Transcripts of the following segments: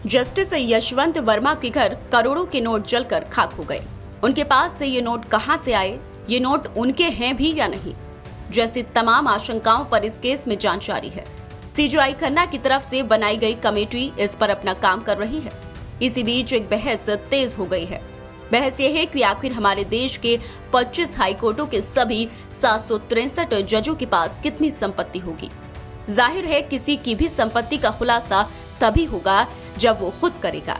Justice Yashwant Verma के घर करोड़ों के नोट जलकर खाक हो गए। उनके पास से ये नोट कहां से आए, ये नोट उनके हैं भी या नहीं, जैसी तमाम आशंकाओं पर इस केस में जांच जारी है। सीजीआई खन्ना की तरफ से बनाई गई कमेटी इस पर अपना काम कर रही है। इसी बीच एक बहस तेज हो गई है। बहस यह है कि आखिर हमारे देश के 25 हाईकोर्टों के सभी 763 जजों के पास कितनी संपत्ति होगी। जाहिर है किसी की भी संपत्ति का खुलासा तभी होगा जब वो खुद करेगा।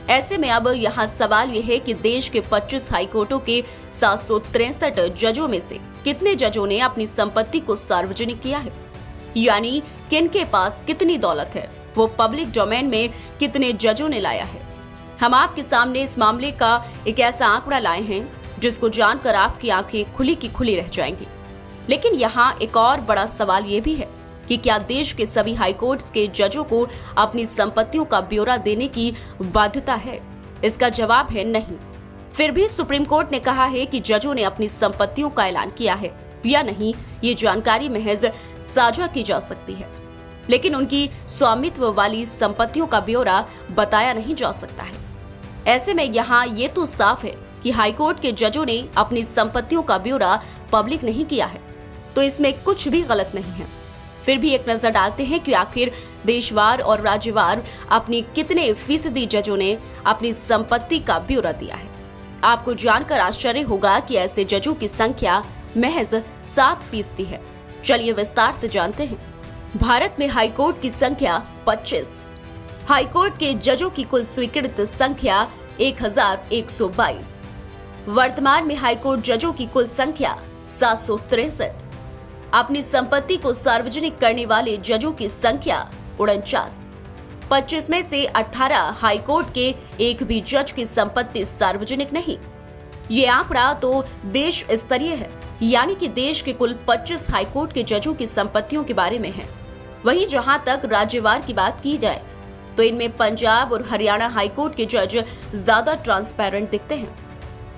ऐसे में अब यहाँ सवाल यह है कि देश के 25 हाईकोर्टों के 763 जजों में से कितने जजों ने अपनी संपत्ति को सार्वजनिक किया है, यानी किनके पास कितनी दौलत है, वो पब्लिक डोमेन में कितने जजों ने लाया है। हम आपके सामने इस मामले का एक ऐसा आंकड़ा लाए हैं जिसको जानकर आपकी आंखें खुली की खुली रह जाएंगी। लेकिन यहाँ एक और बड़ा सवाल ये भी है कि क्या देश के सभी हाईकोर्ट्स के जजों को अपनी संपत्तियों का ब्यौरा देने की बाध्यता है? इसका जवाब है नहीं। फिर भी सुप्रीम कोर्ट ने कहा है कि जजों ने अपनी संपत्तियों का ऐलान किया है या नहीं, ये जानकारी महज साझा की जा सकती है, लेकिन उनकी स्वामित्व वाली संपत्तियों का ब्यौरा बताया नहीं जा सकता है। ऐसे में यहाँ ये तो साफ है कि हाईकोर्ट के जजों ने अपनी संपत्तियों का ब्यौरा पब्लिक नहीं किया है, तो इसमें कुछ भी गलत नहीं है। फिर भी एक नजर डालते हैं कि आखिर देशवार और राज्यवार अपनी कितने फीसदी जजों ने अपनी संपत्ति का ब्यौरा दिया है। आपको जानकर आश्चर्य होगा कि ऐसे जजों की संख्या महज 7% है। चलिए विस्तार से जानते हैं। भारत में हाईकोर्ट की संख्या 25। हाईकोर्ट के जजों की कुल स्वीकृत संख्या 1122। वर्तमान में हाईकोर्ट जजों की कुल संख्या 763। अपनी संपत्ति को सार्वजनिक करने वाले जजों की संख्या 49। 25 में से 18 हाईकोर्ट के एक भी जज की संपत्ति सार्वजनिक नहीं। ये आंकड़ा तो देश स्तरीय है, यानी कि देश के कुल 25 हाईकोर्ट के जजों की संपत्तियों के बारे में है। वहीं जहां तक राज्यवार की बात की जाए तो इनमें पंजाब और हरियाणा हाईकोर्ट के जज ज्यादा ट्रांसपेरेंट दिखते हैं।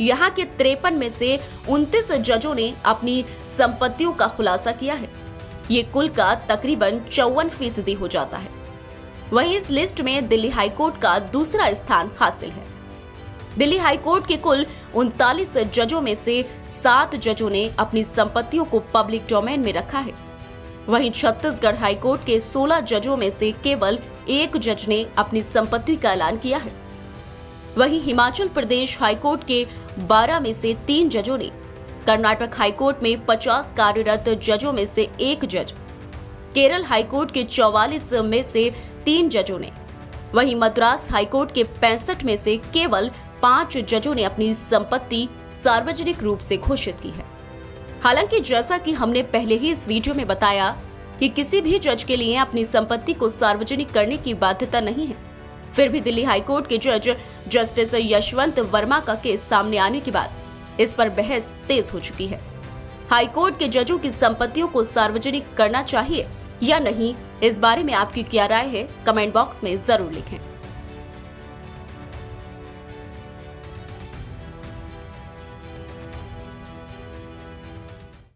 यहाँ के 53 में से 29 जजों ने अपनी संपत्तियों का खुलासा किया है। ये कुल का तकरीबन 54% हो जाता है। वहीं इस लिस्ट में दिल्ली हाईकोर्ट का दूसरा स्थान हासिल है। दिल्ली हाईकोर्ट के कुल 39 जजों में से 7 जजों ने अपनी संपत्तियों को पब्लिक डोमेन में रखा है। वहीं छत्तीसगढ़ हाईकोर्ट के 16 जजों में से केवल 1 जज ने अपनी संपत्ति का ऐलान किया है। वहीं हिमाचल प्रदेश हाईकोर्ट के 12 में से 3 जजों ने, कर्नाटक हाईकोर्ट में 50 कार्यरत जजों में से 1 जज, केरल हाईकोर्ट के 44 में से 3 जजों ने, वहीं मद्रास हाईकोर्ट के 65 में से केवल 5 जजों ने अपनी संपत्ति सार्वजनिक रूप से घोषित की है। हालांकि जैसा कि हमने पहले ही इस वीडियो में बताया कि किसी भी जज के लिए अपनी संपत्ति को सार्वजनिक करने की बाध्यता नहीं है, फिर भी दिल्ली हाईकोर्ट के जज जस्टिस यशवंत वर्मा का केस सामने आने के बाद इस पर बहस तेज हो चुकी है। हाईकोर्ट के जजों की संपत्तियों को सार्वजनिक करना चाहिए या नहीं, इस बारे में आपकी क्या राय है, कमेंट बॉक्स में जरूर लिखें।